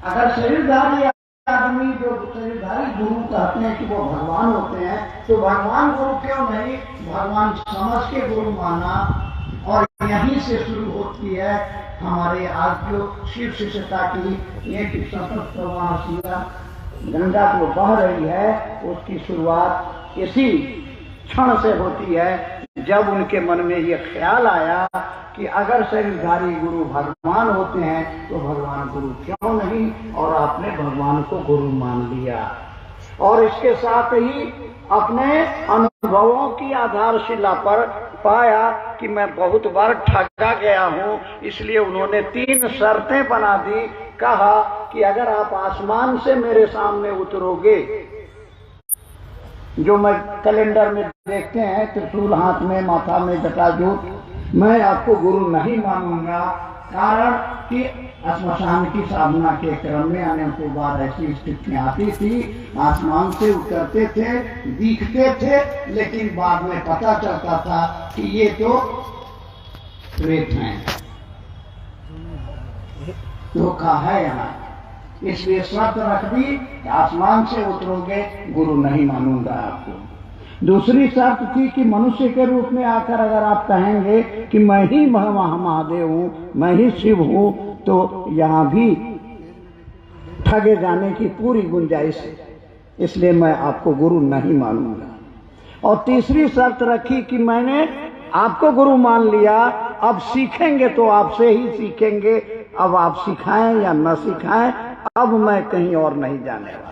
अगर शरीरधारी आदमी जो शरीरधारी गुरु कहते हैं कि वो भगवान होते हैं, तो भगवान गुरु क्यों नहीं भगवान समझ के गुरु माना। और यहीं से शुरू होती है हमारे आज जो शिव शिष्यता की एक सतत प्रवाह गंगा जो बह रही है, उसकी शुरुआत इसी क्षण से होती है जब उनके मन में ये ख्याल आया कि अगर शरीरधारी गुरु भगवान होते हैं तो भगवान गुरु क्यों नहीं, और आपने भगवान को गुरु मान लिया। और इसके साथ ही अपने अनुभवों की आधारशिला पर पाया कि मैं बहुत बार ठगा गया हूँ, इसलिए उन्होंने 3 शर्तें बना दी। कहा कि अगर आप आसमान से मेरे सामने उतरोगे, जो मैं कैलेंडर में देखते हैं त्रिशूल हाथ में, माथा में जटाजूट, मैं आपको गुरु नहीं मानूंगा। कारण कि श्मशान की साधना के क्रम में अनेकों बार ऐसी स्थितियां आती थी, आसमान से उतरते थे, दिखते थे, लेकिन बाद में पता चलता था कि ये तो प्रेत हैं, धोखा है यहाँ। इसलिए शर्त रख दी कि आसमान से उतरोगे गुरु नहीं मानूंगा आपको। दूसरी शर्त थी कि मनुष्य के रूप में आकर अगर आप कहेंगे कि मैं ही महादेव हूँ, मैं ही शिव हूँ, तो यहाँ भी ठगे जाने की पूरी गुंजाइश है, इसलिए मैं आपको गुरु नहीं मानूंगा। और तीसरी शर्त रखी कि मैंने आपको गुरु मान लिया, अब सीखेंगे तो आपसे ही सीखेंगे, अब आप सिखाएं या न सिखाएं, अब मैं कहीं और नहीं जाने वाला।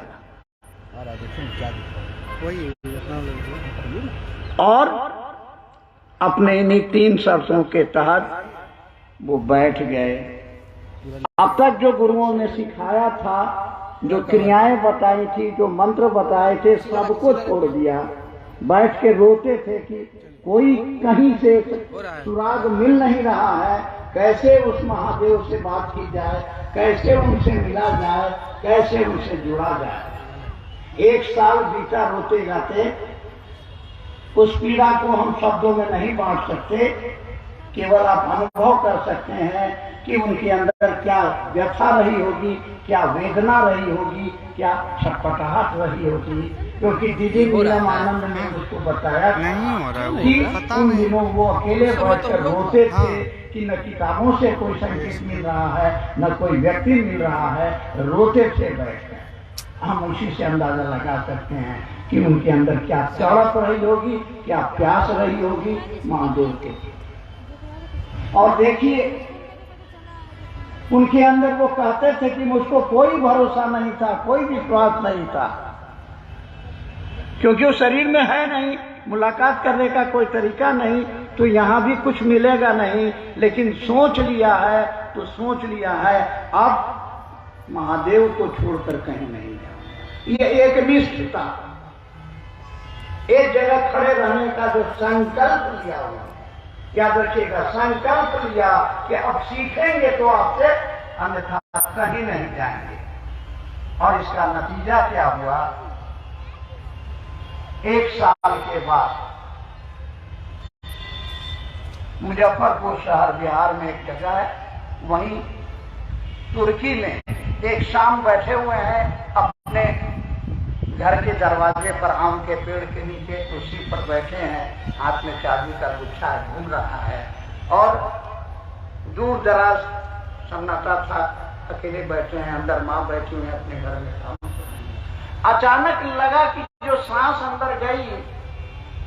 और अपने इन्हीं 3 शर्तों के तहत वो बैठ गए। अब तक जो गुरुओं ने सिखाया था, जो क्रियाएं बताई थी, जो मंत्र बताए थे, सबको छोड़ दिया। बैठ के रोते थे कि कोई कहीं से सुराग मिल नहीं रहा है, कैसे उस महादेव से बात की जाए, कैसे उनसे मिला जाए, कैसे उनसे जुड़ा जाए। 1 साल बीता रोते गाते। उस पीड़ा को हम शब्दों में नहीं बांट सकते, केवल आप अनुभव कर सकते हैं कि उनके अंदर क्या व्यथा रही होगी, क्या वेदना रही होगी, क्या छटपटाहट रही होगी। क्योंकि दीदी नीलम आनंद ने उसको बताया कि उन दिनों वो अकेले बैठकर रोते थे कि न किताबों से कोई संकेत मिल रहा है, न कोई व्यक्ति मिल रहा है, रोते थे बैठकर। हम उसी से अंदाजा लगा सकते हैं कि उनके अंदर क्या तड़प रही होगी, क्या प्यास रही होगी महादेव के। और देखिए उनके अंदर वो कहते थे कि मुझको कोई भरोसा नहीं था, कोई विश्वास नहीं था, क्योंकि वो शरीर में है नहीं, मुलाकात करने का कोई तरीका नहीं, तो यहाँ भी कुछ मिलेगा नहीं। लेकिन सोच लिया है तो सोच लिया है, अब महादेव को छोड़कर कहीं नहीं जाऊंगा। ये एक निष्ठ था, एक जगह खड़े रहने का जो संकल्प लिया हुआ, याद रखिएगा, संकल्प लिया कि अब सीखेंगे तो आपसे, अन्यथा कहीं नहीं जाएंगे। और इसका नतीजा क्या हुआ? 1 साल के बाद मुजफ्फरपुर शहर बिहार में एक जगह है, वहीं तुर्की में एक शाम बैठे हुए हैं अपने घर के दरवाजे पर, आम के पेड़ के नीचे कुर्सी पर बैठे हैं, हाथ में चाबी का गुच्छा घूम रहा है और दूर दराज सन्नाटा था, अकेले बैठे हैं, अंदर माँ बैठी हुई है अपने घर में काम कर रही है। अचानक लगा कि जो सांस अंदर गई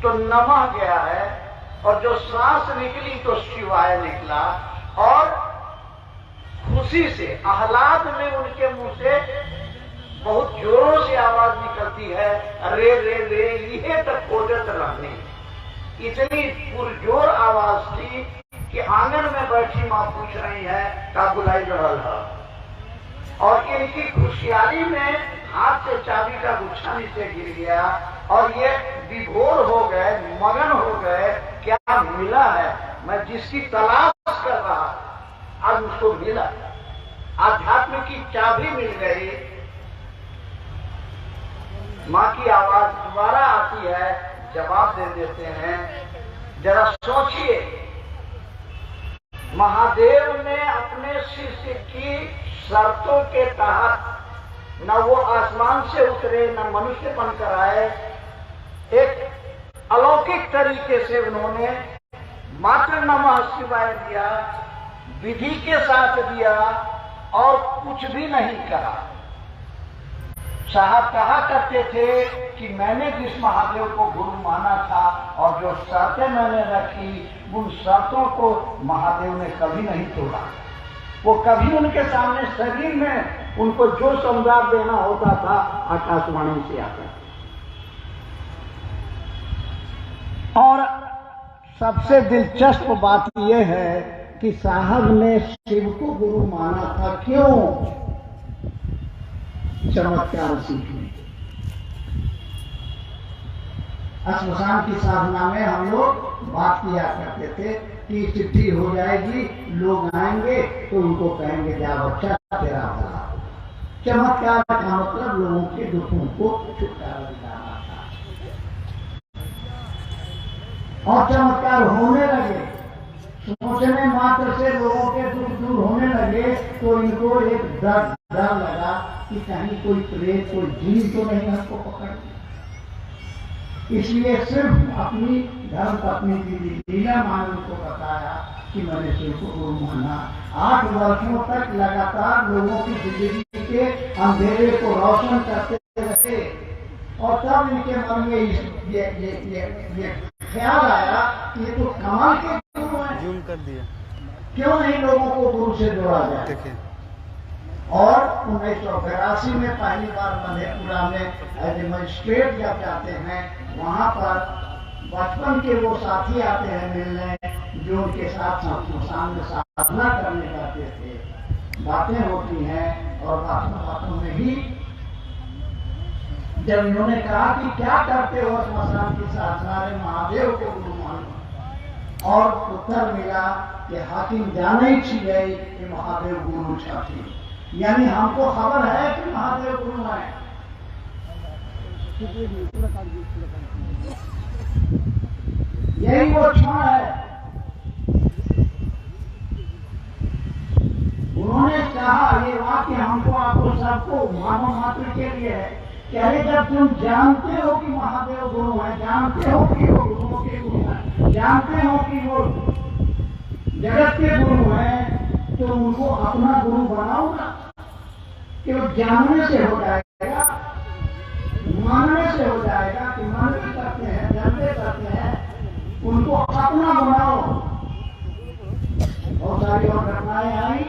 तो नमा गया है, और जो सांस निकली तो शिवाय निकला। और खुशी से, आह्लाद में उनके मुंह से बहुत जोरों से आवाज निकलती है, रे रे रे ये तक खोजत रहने। इतनी पुरजोर आवाज थी कि आंगन में बैठी माँ पूछ रही है का बुलाई रहल है। और इनकी खुशहाली में हाथ से चाबी का गुच्छा नीचे गिर गया और ये विभोर हो गए, मगन हो गए, क्या मिला है, मैं जिसकी तलाश कर रहा आज उसको मिला, आध्यात्म की चाबी मिल गई। माँ की आवाज दोबारा आती है, जवाब दे देते हैं। जरा सोचिए महादेव ने अपने शिष्य की शर्तों के तहत न वो आसमान से उतरे, न मनुष्य बनकर आए, एक अलौकिक तरीके से उन्होंने मात्र नमः शिवाय दिया, विधि के साथ दिया और कुछ भी नहीं कहा। साहब कहा करते थे कि मैंने जिस महादेव को गुरु माना था और जो शर्तें मैंने रखी, उन शर्तों को महादेव ने कभी नहीं तोड़ा। वो कभी उनके सामने शरीर में उनको जो संवाद देना होता था आकाशवाणी से आता था। और सबसे दिलचस्प बात यह है कि साहब ने शिव को गुरु माना था। क्यों? चमत्कार सीखने। श्मशान की साधना में हम लोग बात किया करते थे कि चिट्ठी हो जाएगी, लोग आएंगे तो उनको कहेंगे जा बच्चा तेरा भला। चमत्कार का मतलब लोगों के दुखों को छुटकारा दिलाना था। और चमत्कार होने लगे, सोचने मात्र से लोगों के दुख दूर होने लगे तो इनको एक डर लगा कि कहीं कोई प्रेत, कोई जीव तो नहीं हमको पकड़। इसलिए सिर्फ अपनी धर्म पत्नी की लीला मान को बताया कि मैंने शिव को गुरु माना। 8 वर्षों तक लगातार लोगों की जिंदगी के अंधेरे को रोशन करते रहे और तब इनके मन में ये ख्याल आया कि ये तो कमाल के गुरु हैं, जूम कर दिया, क्यों नहीं लोगों को गुरु से जोड़ा जाए। और 1982 में पहली बार मधेपुरा में एज ए मजिस्ट्रेट जब जाते हैं, वहां पर बचपन के वो साथी आते हैं मिलने जो उनके साथ श्मशान में साधना करने जाते थे। बातें होती हैं और बातों में ही जब इन्होंने कहा कि क्या करते हो श्मशान की साधना में, महादेव को गुरु मानो, और उत्तर मिला कि हाकिम जाने ही छी गई कि महादेव गुरु छाती, यानी हमको खबर है कि महादेव गुरु है। यही वो क्षण है। उन्होंने कहा ये वाक्य हमको आपको सबको मानव मात्र के लिए है। कहे जब तुम जानते हो कि महादेव गुरु है, जानते हो कि वो गुरुओं के गुरु है, जानते हो कि वो जगत के गुरु है, तो उनको अपना गुरु बनाओ ना। केवल जानने से हो जाएगा, मानने से हो जाएगा कि मानते करते हैं, जानते करते हैं, उनको अपना बनाओ। बहुत सारी और घटनाएं आई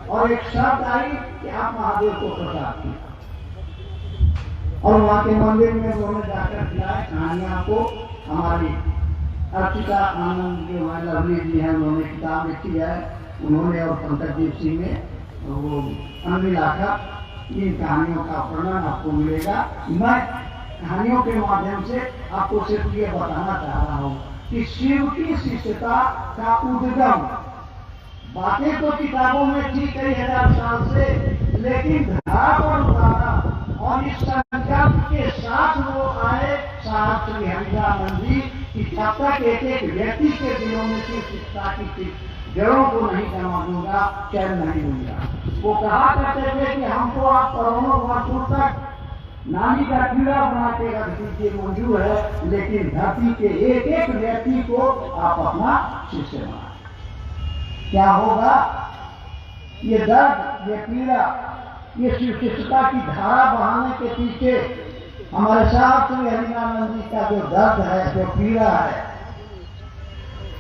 और एक शर्त आई कि आप महादेव को प्रसाद किया और वहां के मंदिर में उन्होंने जाकर खिलाए कहानियां को। हमारी अर्चिता आनंद जो है लवली जी हैं, उन्होंने किताब लिखी है, उन्होंने और पंकजदीप सिंह ने वो अनमिलाकर इन कहानियों का वर्णन आपको मिलेगा। मैं कहानियों के माध्यम से आपको सिर्फ ये बताना चाह रहा हूँ कि शिव की शिष्यता का उद्गम, बातें तो किताबों में थी कई हजार साल से, लेकिन धारा पर उतारा और इस संकल्प के साथ वो आए साहब श्री हरिदानंद जी कि जब तक एक एक व्यक्ति के दिलों में से शिक्षा की जड़ों को नहीं जमा दूंगा, चैन नहीं दूंगा। वो कहा करते थे कि हमको आप करोड़ों वर्षों तक नानी का कीड़ा बना के रख दीजिए, मंजूर है, लेकिन धरती के एक एक व्यक्ति को आप अपना शिष्य बना। क्या होगा? ये दर्द, ये पीड़ा, ये शिष्यता की धारा बहाने के पीछे हमारे साथ श्री हरिदानंद जी का जो दर्द है, जो पीड़ा है,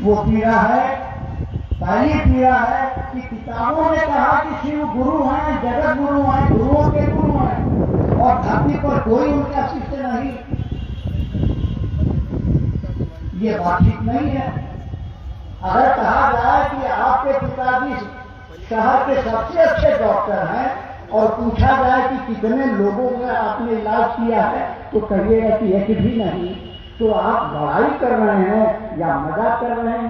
वो पीड़ा है, पहली पीड़ा है कि किताबों ने कहा कि शिव गुरु हैं, जगत गुरु हैं, गुरुओं के गुरु हैं, और धरती पर कोई उनका शिष्य नहीं। ये बात ठीक नहीं है। अगर कहा जाए कि आपके पिताजी शहर के सबसे अच्छे डॉक्टर हैं और पूछा जाए कि कितने लोगों का आपने इलाज किया है, तो कहिएगा कि एक भी नहीं, तो आप बड़ाई कर रहे हैं या मजाक कर रहे हैं।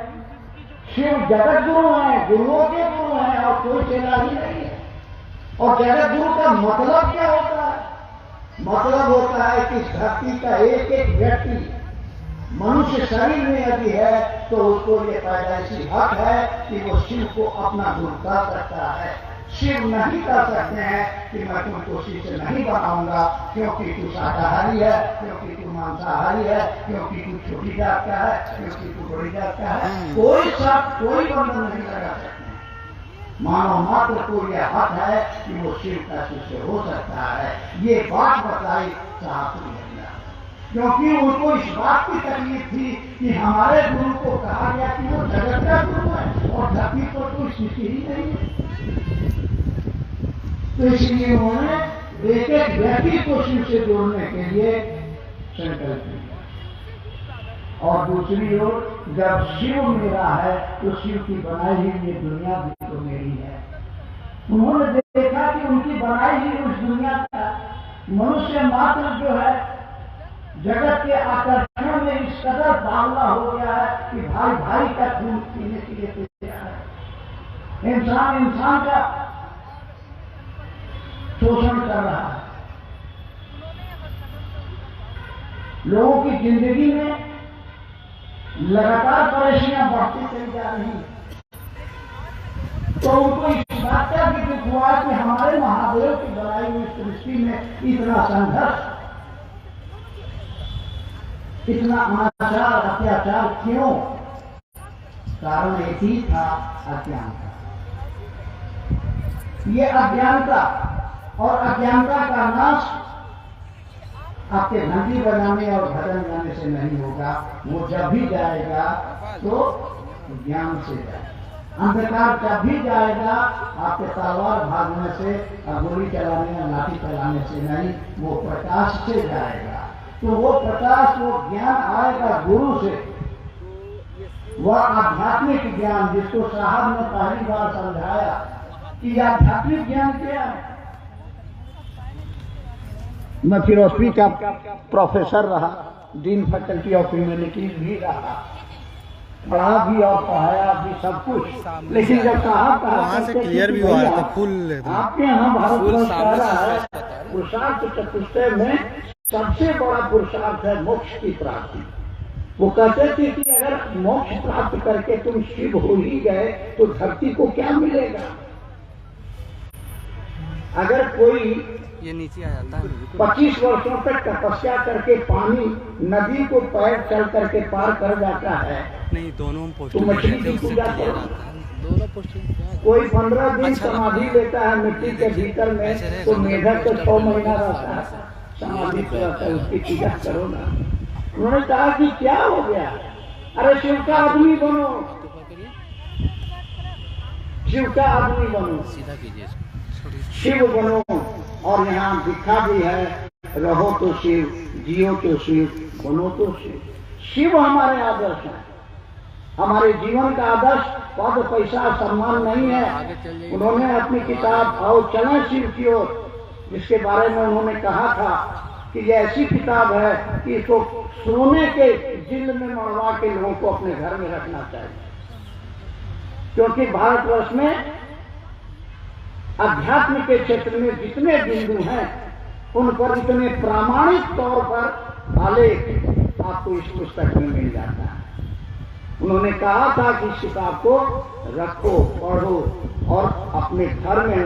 शिव जगत गुरु हैं, गुरुओं के गुरु हैं और कोई चेला ही नहीं है। और जगत गुरु का मतलब क्या होता है? मतलब होता है कि धरती का एक एक व्यक्ति मनुष्य शरीर में यदि है तो उसको ये पैदाइशी हक है कि वो शिव को अपना गुरु कर सकता है। शिव नहीं कर सकते हैं कि मैं तुमको शिव से नहीं बनाऊंगा क्योंकि तू शाकाहारी है, क्योंकि तू मांसाहारी है, क्योंकि तू छोटी जात का है, क्योंकि तू बड़ी जात का है। कोई बंधन नहीं लगा सकते। मानव मात्र को यह हक है कि वो शिव का शिष्य हो सकता है। ये बात बताई शास्त्री ने, क्योंकि उनको इस बात की तकलीफ थी कि हमारे गुरु को कहा गया कि वो जगत का गुरु है और धरती पर कोई शिष्य ही नहीं है। तो इसलिए उन्होंने एक एक व्यक्ति को शिव से जोड़ने के लिए संकल्प किया। और दूसरी ओर जब शिव मेरा है तो शिव की बनाई हुई ये दुनिया भी तो मेरी है। उन्होंने देखा कि उनकी बनाई हुई उस दुनिया का मनुष्य मात्र जो है जगत के आकर्षण में इस कदर बावला हो गया है कि भाई भाई का खून पीने के लिए तैयार है। इंसान का शोषण कर रहा है। लोगों की जिंदगी में लगातार परेशानियां बढ़ती चली जा रही हैं। तो उनको इस बात का भी दुख हुआ कि हमारे महादेव की बनाई हुई सृष्टि में इतना संघर्ष, इतना अनाचार अत्याचार क्यों? कारण एक ही था, अज्ञानता। ये अज्ञानता और अज्ञानता का नाश आपके घंटी बजाने और भजन गाने से नहीं होगा। वो जब भी जाएगा तो ज्ञान से जाएगा। अंधकार जब भी जाएगा आपके तलवार भागने से, गोली चलाने या लाठी चलाने से नहीं, वो प्रकाश से जाएगा। तो वो प्रकाश, वो ज्ञान आएगा गुरु से। वह आध्यात्मिक ज्ञान जिसको साहब ने पहली बार समझाया कि आध्यात्मिक ज्ञान क्या है। मैं फिलोसफी का प्रोफेसर रहा, डीन फैकल्टी ऑफ ह्यूमैनिटीज भी रहा, पढ़ा भी और पढ़ाया भी सब कुछ। लेकिन जब साहब वहाँ से क्लियर भी हुआ था फुल आपके यहाँ भारत है पुरुषार्थ चतुष्टय में सबसे बड़ा पुरुषार्थ है मोक्ष की प्राप्ति। वो कहते थे कि अगर मोक्ष प्राप्त करके तुम शिव हो ही गए तो धरती को क्या मिलेगा। अगर कोई ये नीचे आ जाता है 25 वर्षों तक तपस्या करके पानी नदी को पैर चल करके पार कर जाता है, नहीं दोनों तो मछली की पूजा करो। कोई 15 दिन समाधि लेता है मिट्टी के भीतर में, तो मेढक तो 6 महीना रहता है समाधि पे रहता है, उसकी पूजा करो ना। उन्होंने कहा कि क्या हो गया, अरे शिव का आदमी बनो, शिव का आदमी बनो, सीधा कीजिए, शिव बनो। और यहाँ दिखा भी है, रहो तो शिव, जियो तो शिव, बनो तो शिव। शिव हमारे आदर्श है। हमारे जीवन का आदर्श पद पैसा सम्मान नहीं है। उन्होंने अपनी किताब आओ चलें शिव की ओर, जिसके बारे में उन्होंने कहा था कि ये ऐसी किताब है कि इसको सोने के जिल्द में मड़वा के लोगों को अपने घर में रखना चाहिए। क्योंकि भारतवर्ष में अध्यात्म के क्षेत्र में जितने बिंदु हैं उन पर इतने प्रामाणिक तौर पर आलेख आपको इस पुस्तक में मिल जाता है। उन्होंने कहा था कि इस किताब को रखो, पढ़ो और अपने घर में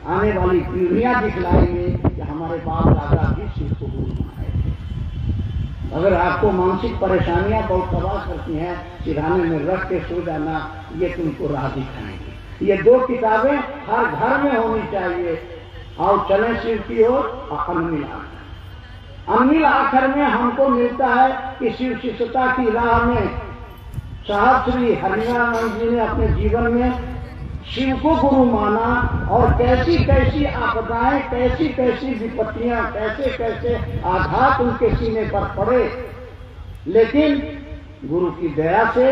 आने वाली पीढ़ियां दिखलाएंगे कि हमारे बाप दादा भी शिव को गुरु माने थे। अगर आपको मानसिक परेशानियां बहुत तबाह करती हैं, सिरहाने में रख के सो जाना, ये तुमको राह दिखाएंगे। ये 2 किताबें हर घर में होनी चाहिए। आओ चलें शिव की ओर, अनमिल आखर। अनमिल आखिर में हमको मिलता है कि शिव शिष्यता की राह में साहब श्री हरिनारायण जी ने अपने जीवन में शिव को गुरु माना और कैसी कैसी आपदाएं, कैसी कैसी विपत्तियां, कैसे कैसे आघात उनके सीने पर पड़े, लेकिन गुरु की दया से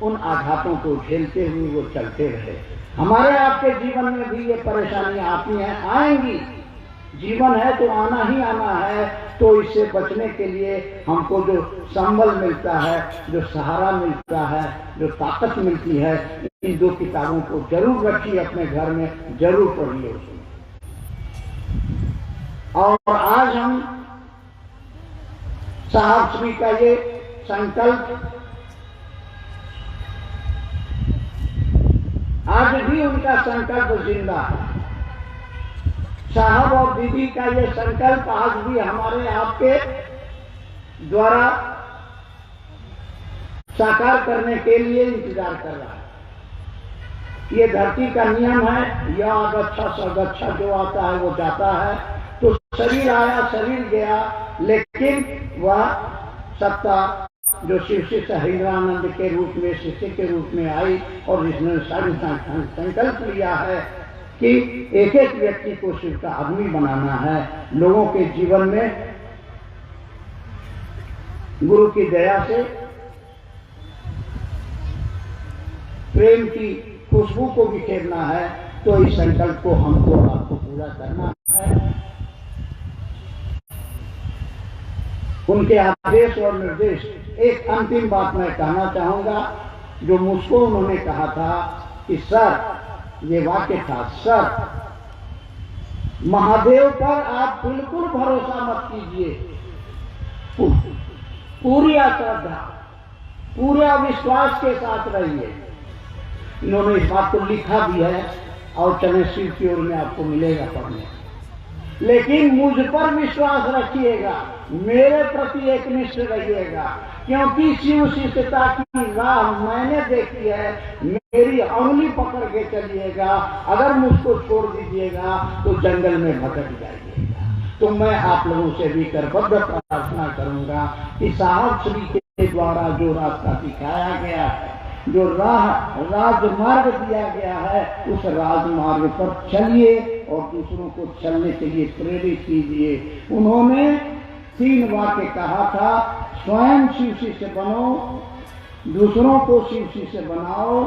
उन आघातों को झेलते हुए वो चलते रहे। हमारे आपके जीवन में भी ये परेशानियां आती हैं, आएंगी। जीवन है तो आना ही आना है। तो इससे बचने के लिए हमको जो संबल मिलता है, जो सहारा मिलता है, जो ताकत मिलती है, इन 2 किताबों को जरूर रखिए अपने घर में, जरूर पढ़िए उसमें। और आज हम साहब श्री का ये संकल्प आज भी उनका संकल्प जिंदा है। साहब और दीदी का ये संकल्प आज भी हमारे आपके द्वारा साकार करने के लिए इंतजार कर रहा है। ये धरती का नियम है, या अगच्छा सगच्छा, जो आता है वो जाता है। तो शरीर आया, शरीर गया, लेकिन वह सत्ता जो शिव से हरिद्रानंद के रूप में, शिष्य के रूप में आई और जिसने संकल्प लिया है कि एक एक व्यक्ति को शिव का आदमी बनाना है। लोगों के जीवन में गुरु की दया से प्रेम की खुशबू को बिखेरना है। तो इस संकल्प को हमको आपको पूरा करना है। उनके आदेश और निर्देश। एक अंतिम बात मैं कहना चाहूंगा, जो मुझको उन्होंने कहा था कि सर, ये वाक्य था, सर महादेव पर आप बिल्कुल भरोसा मत कीजिए, पूरी श्रद्धा, पूरा विश्वास के साथ रहिए। इन्होंने इस बात को लिखा भी है और चले शिव की ओर में आपको मिलेगा पढ़ने। लेकिन मुझ पर विश्वास रखिएगा, मेरे प्रति एकनिष्ठ रहिएगा, क्योंकि शिव शिष्यता की राह मैंने देखी है। मेरी अंगुली पकड़ के चलिएगा, अगर मुझको छोड़ दीजिएगा तो जंगल में भटक जाइएगा। तो मैं आप लोगों से भी करबद्ध प्रार्थना करूंगा कि साहब श्री के द्वारा जो रास्ता दिखाया गया है, जो राजमार्ग दिया गया है, उस राजमार्ग पर चलिए और दूसरों को चलने के लिए प्रेरित कीजिए। उन्होंने 3 वाक्य कहा था, स्वयं शिव शिष्य बनो, दूसरों को शिव शिष्य बनाओ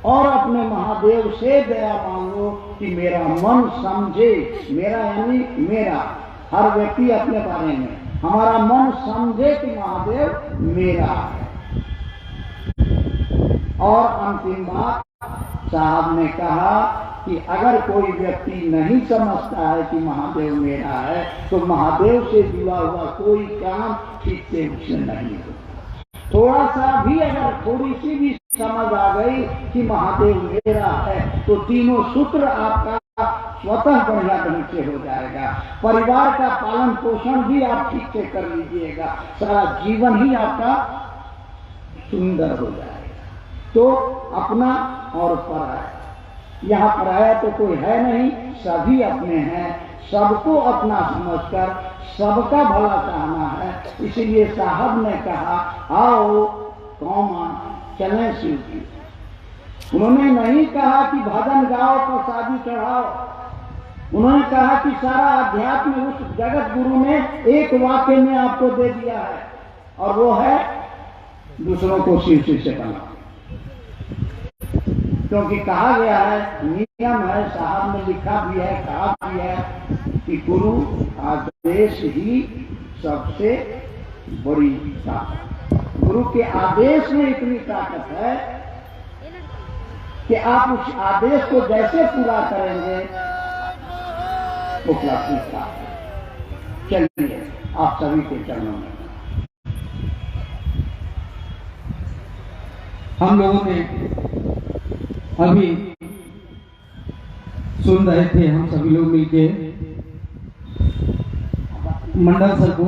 और अपने महादेव से दया मांगो कि मेरा मन समझे। मेरा यानी मेरा, हर व्यक्ति अपने बारे में, हमारा मन समझे कि महादेव मेरा है। और अंतिम बात, साहब ने कहा कि अगर कोई व्यक्ति नहीं समझता है कि महादेव मेरा है, तो महादेव से जुड़ा हुआ कोई काम ठीक से उससे नहीं होता। थोड़ा सा भी, अगर थोड़ी सी भी समझ आ गई कि महादेव मेरा है, तो तीनों सूत्र आपका स्वतः बढ़िया ढंग से हो जाएगा। परिवार का पालन पोषण भी आप ठीक से कर लीजिएगा, सारा जीवन ही आपका सुंदर हो जाएगा। तो अपना और पराया, यहाँ पराया तो कोई है नहीं, सभी अपने हैं। सबको अपना समझकर सबका भला चाहना है। इसीलिए साहब ने कहा, आओ कौमा चलें शिव की। उन्होंने नहीं कहा कि भजन गाओ, प्रसादी चढ़ाओ। उन्होंने कहा कि सारा अध्यात्म उस जगत गुरु ने एक वाक्य में आपको दे दिया है, और वो है दूसरों को शिव शिष्य बनाओ। क्योंकि कहा गया है, नियम है, साहब ने लिखा भी है, कहा भी है कि गुरु आदेश ही सबसे बड़ी ताकत। गुरु के आदेश में इतनी ताकत है कि आप उस आदेश को जैसे पूरा करेंगे वो प्राप्त है। चलिए आप सभी के चरणों में। हम लोगों ने अभी सुन रहे थे, हम सभी लोग मिलके मंडल सर को